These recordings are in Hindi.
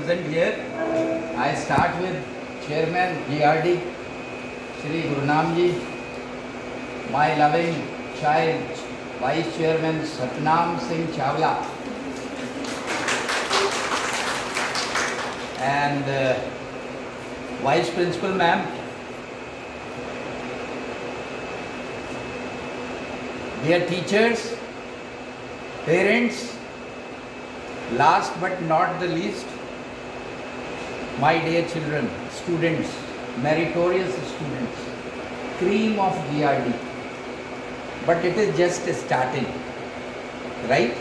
present here. I start with Chairman GRD, Shri Gurnam Ji, my loving child, Vice Chairman Satnam Singh Chawla, and Vice Principal Ma'am, dear teachers, parents, last but not the least, my dear children, students, meritorious students, cream of GRD. But it is just starting, right?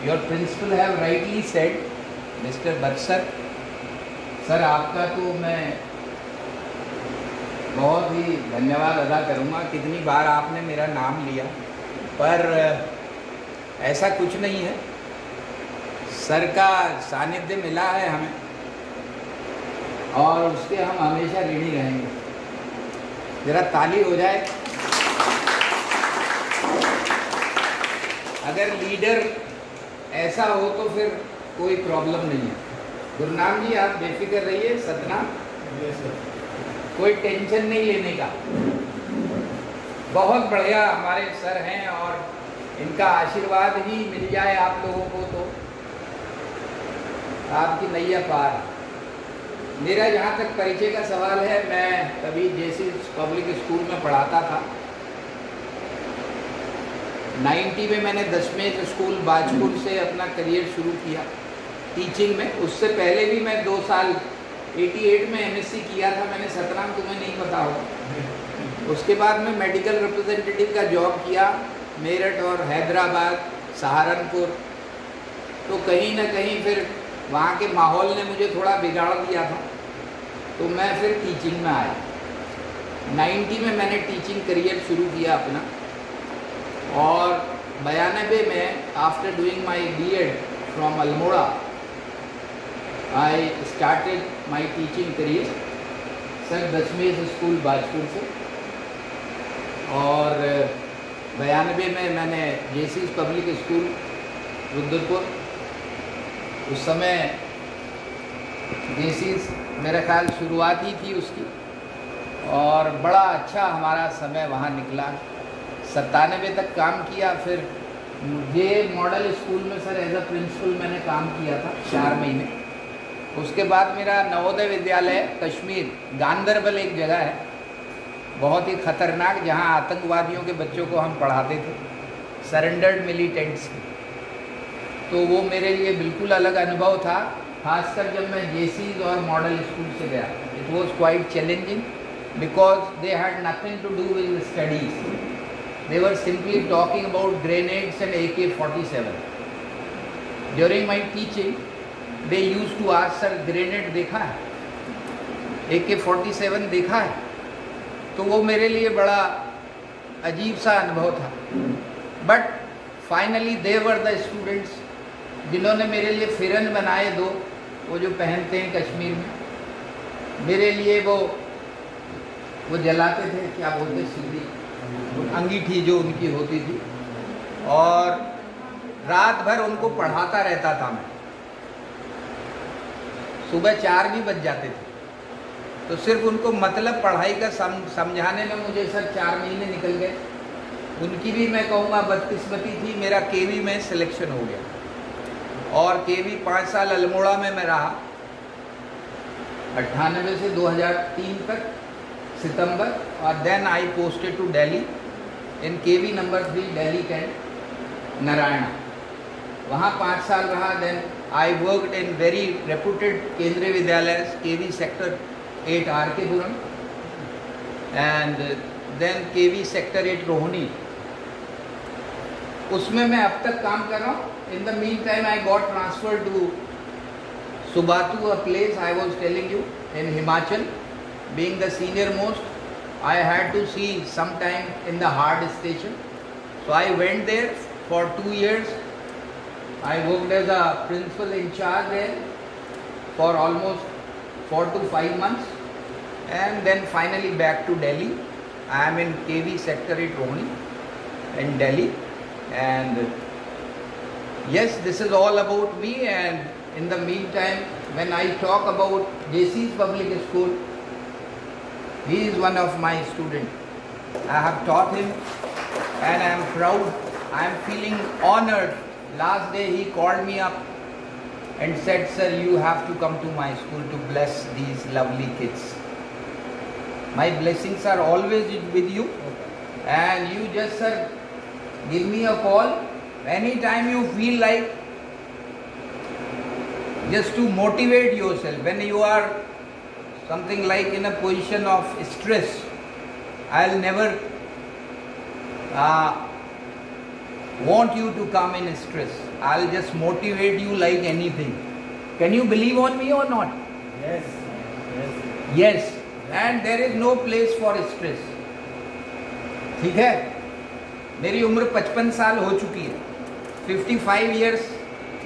Your principal have rightly said, Mr. Batsar, sir आपका तो मैं बहुत ही धन्यवाद अदा करूँगा, कितनी बार आपने मेरा नाम लिया, पर ऐसा कुछ नहीं है। सर का सानिध्य मिला है हमें और उसके हम हमेशा ऋणी रहेंगे। जरा ताली हो जाए। अगर लीडर ऐसा हो तो फिर कोई प्रॉब्लम नहीं है। गुरनाम जी आप बेफिक्र रहिए, सतनाम, कोई टेंशन नहीं लेने का। बहुत बढ़िया हमारे सर हैं और इनका आशीर्वाद ही मिल जाए आप लोगों को तो आपकी नैया पार। मेरा जहाँ तक परिचय का सवाल है, मैं कभी जेसी पब्लिक स्कूल में पढ़ाता था। 90 में मैंने 10वें स्कूल बाजपुर से अपना करियर शुरू किया टीचिंग में। उससे पहले भी मैं 2 साल 88 में MSc किया था मैंने, सतनाम तुम्हें नहीं पता होगा। उसके बाद में मेडिकल रिप्रेजेंटेटिव का जॉब किया मेरठ और हैदराबाद, सहारनपुर। तो कहीं ना कहीं फिर वहाँ के माहौल ने मुझे थोड़ा बिगाड़ दिया था, तो मैं फिर टीचिंग में आया। 90 में मैंने टीचिंग करियर शुरू किया अपना, और 92 में after doing my B.Ed from Almora I started my teaching career sir 10वें स्कूल बाजपुर से। और 92 में मैंने जेसी पब्लिक स्कूल रुद्रपुर, उस समय जेसी मेरा ख्याल शुरुआत ही थी उसकी, और बड़ा अच्छा हमारा समय वहाँ निकला। 97 तक काम किया। फिर जे मॉडल स्कूल में सर एज अ प्रिंसिपल मैंने काम किया था 4 महीने। उसके बाद मेरा नवोदय विद्यालय कश्मीर, गांदरबल एक जगह है बहुत ही खतरनाक, जहाँ आतंकवादियों के बच्चों को हम पढ़ाते थे, सरेंडर्ड मिलिटेंट्स की। तो वो मेरे लिए बिल्कुल अलग अनुभव था, खासकर जब मैं जेसीज और मॉडल स्कूल से गया। It was quite challenging because they had nothing to do with studies. They were simply talking about grenades and AK-47. During my teaching, they used to ask, "Sir, grenade देखा है? AK-47 देखा है?" तो वो मेरे लिए बड़ा अजीब सा अनुभव था। But finally they were the students जिन्होंने मेरे लिए फिरन बनाए 2, वो जो पहनते हैं कश्मीर में, मेरे लिए वो जलाते थे, क्या बोलते, सीढ़ी, अंगीठी जो उनकी होती थी, और रात भर उनको पढ़ाता रहता था मैं। सुबह 4 भी बज जाते थे, तो सिर्फ उनको मतलब पढ़ाई का समझाने में मुझे सर 4 महीने निकल गए। उनकी भी मैं कहूँगा बदकिस्मती थी, मेरा केवी में सिलेक्शन हो गया, और केवी 5 साल अल्मोड़ा में मैं रहा, 98 से 2003 तक सितंबर। और then I posted to Delhi in KV number 3 Delhi Cantt Naraina, वहाँ 5 साल रहा। Then I worked in very reputed Kendriya Vidyalaya KV sector 8 RK-पुरम, and then KV sector 8 Rohini. उसमें मैं अब तक काम कर रहा हूँ। In the mean time I got transfer to Subathu, a place I was telling you in Himachal. Being the senior most, I had to see some time in the hard station. So I went there for 2 years. I worked as a principal in charge there for almost 4 to 5 months, and then finally back to Delhi. I am in KV Sector 8 Rohini in Delhi, and yes, this is all about me. And in the meantime, when I talk about JC's Public School, he is one of my students. I have taught him and I am proud. I am feeling honored. Last day he called me up and said, sir, you have to come to my school to bless these lovely kids. My blessings are always with you, and you just, sir, give me a call anytime you feel like, just to motivate yourself. When you are something like in a position of stress, I'll never want you to come in stress. I'll just motivate you like anything. Can you believe on me or not? Yes. Yes. And there is no place for stress. ठीक है, मेरी उम्र 55 साल हो चुकी है, 55 years,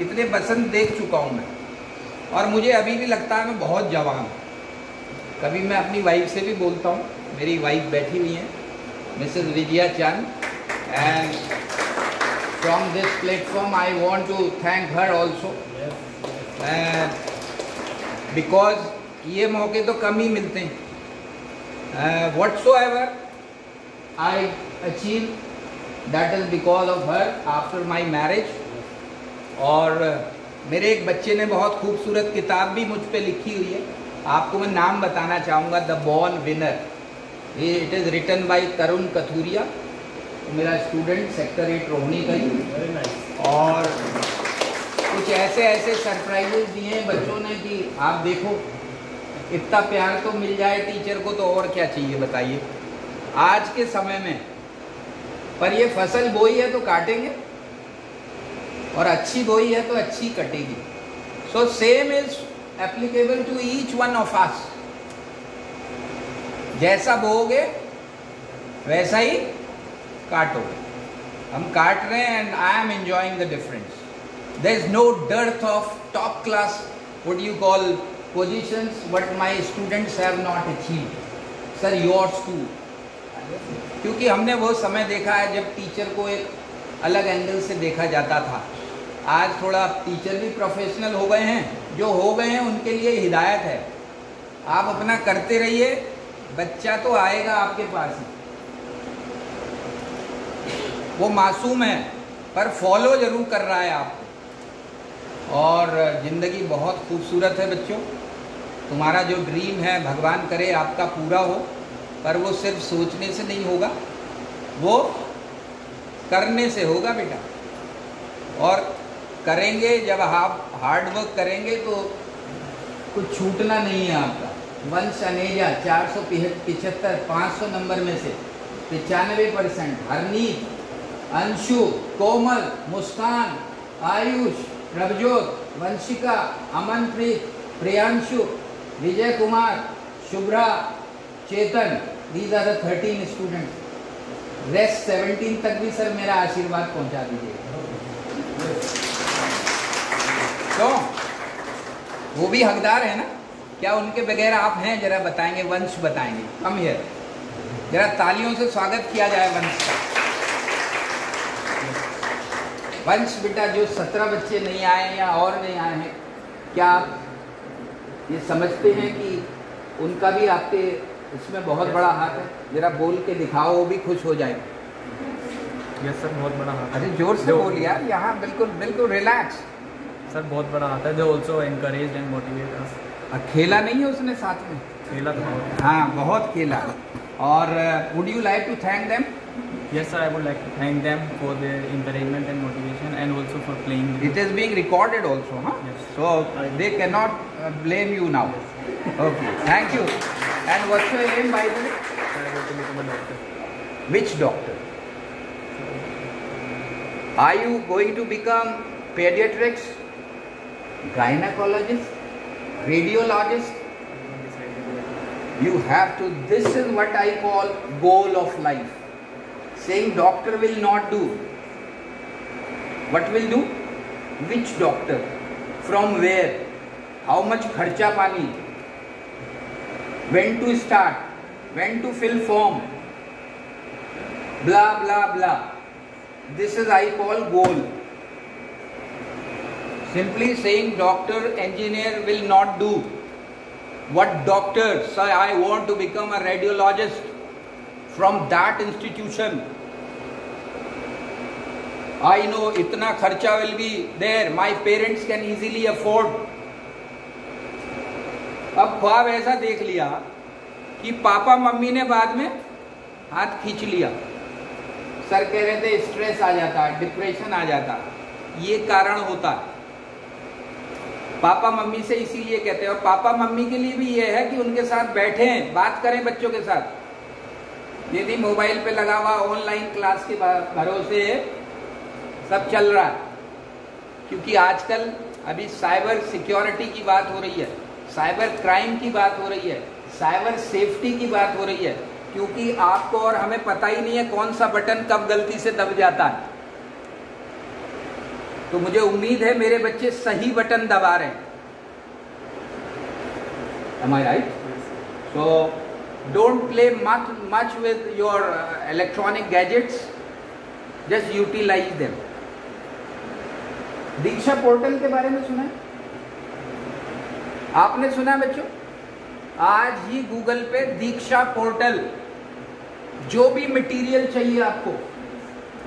इतने बसंत देख चुका हूँ मैं, और मुझे अभी भी लगता है मैं बहुत जवान हूँ। कभी मैं अपनी वाइफ से भी बोलता हूँ, मेरी वाइफ बैठी हुई हैं, Mrs Vijaya Chand, and from this platform I want to thank her also, because ये मौके तो कम ही मिलते हैं। whatsoever I achieve, that is because of her after my marriage। और मेरे एक बच्चे ने बहुत खूबसूरत किताब भी मुझ पे लिखी हुई है, आपको मैं नाम बताना चाहूँगा, the born winner. It is written by Tarun Kathuria, मेरा स्टूडेंट सेक्टर 8 रोहिणी का ही। और कुछ ऐसे सरप्राइजेस दिए हैं बच्चों ने कि आप देखो, इतना प्यार तो मिल जाए टीचर को तो और क्या चाहिए बताइए आज के समय में। पर ये फसल बोई है तो काटेंगे, और अच्छी बोई है तो अच्छी कटेगी। So same is applicable to each one of us. जैसा बोओगे वैसा ही काटोगे। हम काट रहे हैं, and I am enjoying the difference. There is no dearth of top class what you call positions what my students have not achieved, sir, yours too। क्योंकि हमने वो समय देखा है जब टीचर को एक अलग एंगल से देखा जाता था। आज थोड़ा टीचर भी प्रोफेशनल हो गए हैं, जो हो गए हैं उनके लिए हिदायत है, आप अपना करते रहिए, बच्चा तो आएगा आपके पास ही। वो मासूम है पर फॉलो जरूर कर रहा है आपको। और ज़िंदगी बहुत खूबसूरत है बच्चों। तुम्हारा जो ड्रीम है भगवान करे आपका पूरा हो, पर वो सिर्फ सोचने से नहीं होगा, वो करने से होगा बेटा। और करेंगे, जब आप हार्ड वर्क करेंगे तो कुछ छूटना नहीं है आपका। वंश अनेजा 475, 500 नंबर में से 95%। Harneet, Anshu, Komal, Muskan, Ayush, Prabhjot, Vanshika, Amanpreet, Priyanshu, Vijay Kumar, Shubhra, Chetan, these are the 13 students. Rest 17 तक भी सर मेरा आशीर्वाद पहुंचा दीजिए। तो वो भी हकदार है ना, क्या उनके बगैर आप हैं? जरा बताएंगे, वंश बताएंगे। कम हियर, जरा तालियों से स्वागत किया जाए वंश का। वंश बेटा, जो 17 बच्चे नहीं आए या और नहीं आए हैं, क्या आप ये समझते हैं कि उनका भी आपके इसमें बहुत बड़ा हाथ है? जरा बोल के दिखाओ, वो भी खुश हो जाए। यस सर, बहुत बड़ा हाथ है। अरे जोर से बोल यार, यहाँ बिल्कुल रिलैक्स। सर बहुत बड़ा हाथ है, जो ऑल्सो एनकरेज एंड मोटिवेट अस। खेला नहीं है उसने साथ में? खेला तो बहुत। हाँ, बहुत खेला। और would you like to thank them? Yes sir, I would like to thank them for their encouragement and motivation, and also for playing. It is being recorded also, huh? Yes. So they cannot blame you now. Okay, thank you. And what's your aim, by the way? I want to become a doctor. Which doctor? Are you going to become pediatrics, gynecologist, radiologist? You have to. This is what I call goal of life. Saying doctor will not do. What will do? Which doctor? From where? How much kharcha pani? When to start? When to fill form? Blah blah blah. This is I call goal. Simply saying doctor, engineer will not do. What doctor? Sir, I want to become a radiologist from that institution. I know itna kharcha will be there. My parents can easily afford. अब ख्वाब ऐसा देख लिया कि पापा मम्मी ने बाद में हाथ खींच लिया। सर कह रहे थे स्ट्रेस आ जाता, डिप्रेशन आ जाता, ये कारण होता है। पापा मम्मी से इसीलिए कहते हैं, और पापा मम्मी के लिए भी ये है कि उनके साथ बैठें, बात करें बच्चों के साथ। यदि मोबाइल पे लगा हुआ ऑनलाइन क्लास के भरोसे सब चल रहा है, क्योंकि आजकल अभी साइबर सिक्योरिटी की बात हो रही है, साइबर क्राइम की बात हो रही है, साइबर सेफ्टी की बात हो रही है, क्योंकि आपको और हमें पता ही नहीं है कौन सा बटन कब गलती से दब जाता है। तो मुझे उम्मीद है मेरे बच्चे सही बटन दबा रहे हैं। Am I right? So don't play much with your electronic gadgets. Just utilize them. Diksha portal के बारे में सुना है? आपने सुना है बच्चों? आज ही गूगल पे दीक्षा पोर्टल, जो भी मटेरियल चाहिए आपको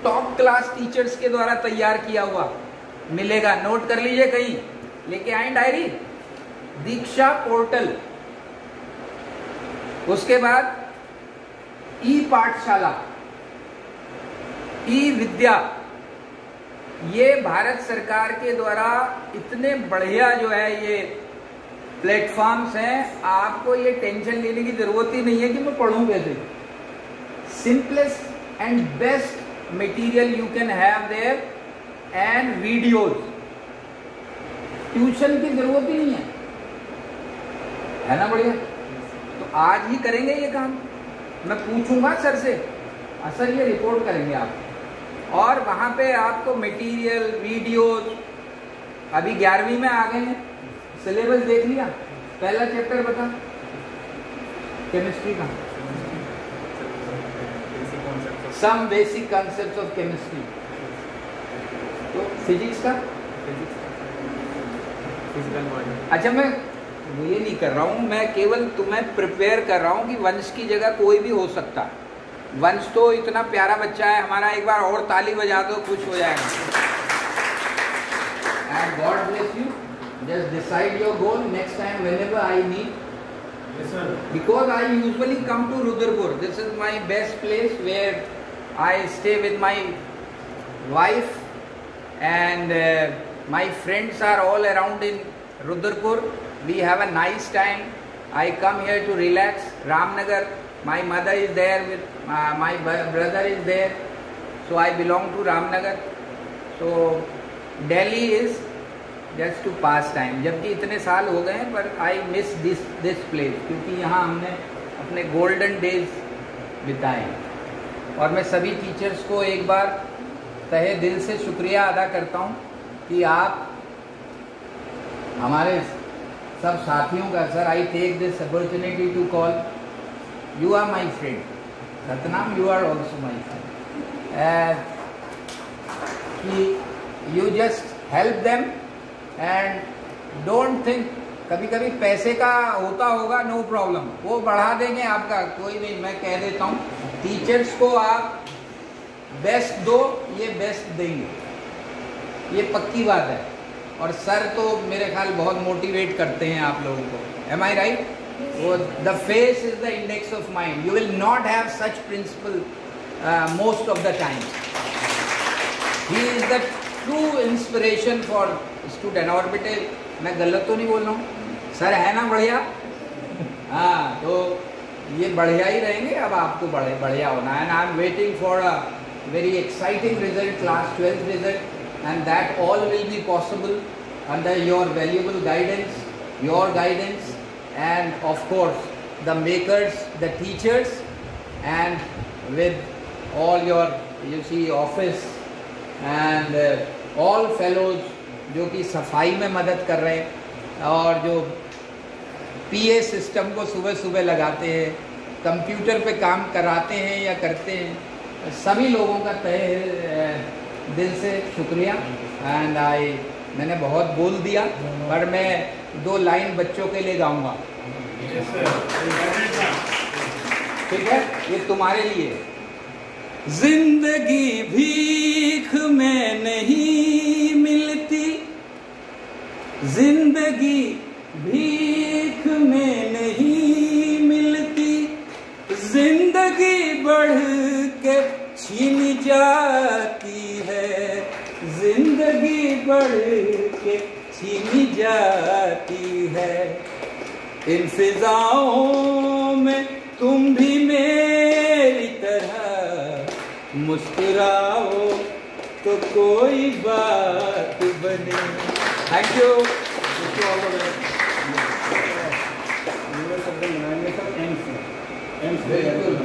टॉप क्लास टीचर्स के द्वारा तैयार किया हुआ मिलेगा। नोट कर लीजिए, कहीं लेके आए डायरी, दीक्षा पोर्टल। उसके बाद ई पाठशाला, ई विद्या, ये भारत सरकार के द्वारा इतने बढ़िया जो है ये प्लेटफॉर्म्स हैं, आपको ये टेंशन लेने की जरूरत ही नहीं है कि मैं पढ़ूं कैसे। Simplest and best material you can have their and videos. Tuition की जरूरत ही नहीं है ना? बढ़िया। तो आज ही करेंगे ये काम। मैं पूछूंगा सर से, सर ये रिपोर्ट करेंगे आप, और वहां पे आपको मटेरियल, वीडियोज, अभी 11वीं में आ गए हैं, सिलेबस देख लिया, पहला चैप्टर बता, केमिस्ट्री का, some basic concepts of chemistry. तो फिजिक्स का, अच्छा मैं ये नहीं कर रहा हूँ, मैं केवल तुम्हें प्रिपेयर कर रहा हूँ कि वंश की जगह कोई भी हो सकता है। वंश तो इतना प्यारा बच्चा है हमारा, एक बार और ताली बजा दो, खुश हो जाएगा। And God bless you. Just decide your goal next time whenever I need. Yes, sir. Because I usually come to Rudrapur. This is my best place where I stay with my wife, and my friends are all around in Rudrapur. We have a nice time. I come here to relax. Ramnagar, my mother is there with my brother is there. So I belong to Ramnagar. So Delhi is just to pass time. जबकि इतने साल हो गए हैं, पर I miss this place, क्योंकि यहाँ हमने अपने गोल्डन डेज बिताए हैं। और मैं सभी टीचर्स को एक बार तहे दिल से शुक्रिया अदा करता हूँ कि आप हमारे सब साथियों का, sir I take this opportunity to call, you are my friend, Satnam you are also my friend, कि you just help them and don't think, कभी कभी पैसे का होता होगा, नो प्रॉब्लम, वो बढ़ा देंगे आपका, कोई नहीं, मैं कह देता हूँ टीचर्स को आप बेस्ट दो, ये बेस्ट देंगे, ये पक्की बात है। और सर तो मेरे ख्याल बहुत मोटिवेट करते हैं आप लोगों को। Am I right? वो the face is the index of mind, you will not have such principal most of the time. He is the true inspiration for student. और बेटे मैं गलत तो नहीं बोल रहा हूँ, सर है ना बढ़िया? हाँ, तो ये बढ़िया ही रहेंगे, अब आपको बढ़िया होना है। And I am waiting for a very exciting result, class 12th result, and that all will be possible under your valuable guidance, and of course the makers, the teachers, and with all your, you see, office and all fellows जो कि सफाई में मदद कर रहे हैं, और जो PA सिस्टम को सुबह सुबह लगाते हैं, कंप्यूटर पे काम कराते हैं या करते हैं, सभी लोगों का तहे दिल से शुक्रिया। एंड आई मैंने बहुत बोल दिया, पर मैं 2 लाइन बच्चों के लिए गाऊंगा। ठीक है, ये तुम्हारे लिए। जिंदगी भीख में नहीं मिलती, जिंदगी भीख में नहीं मिलती, जिंदगी बढ़ के छीन जाती है, जिंदगी बढ़ के छीन जाती है। इन फिजाओं में तुम भी मेरी तरह मुस्कुराओ तो कोई बात बने। Thank you. बिल्कुल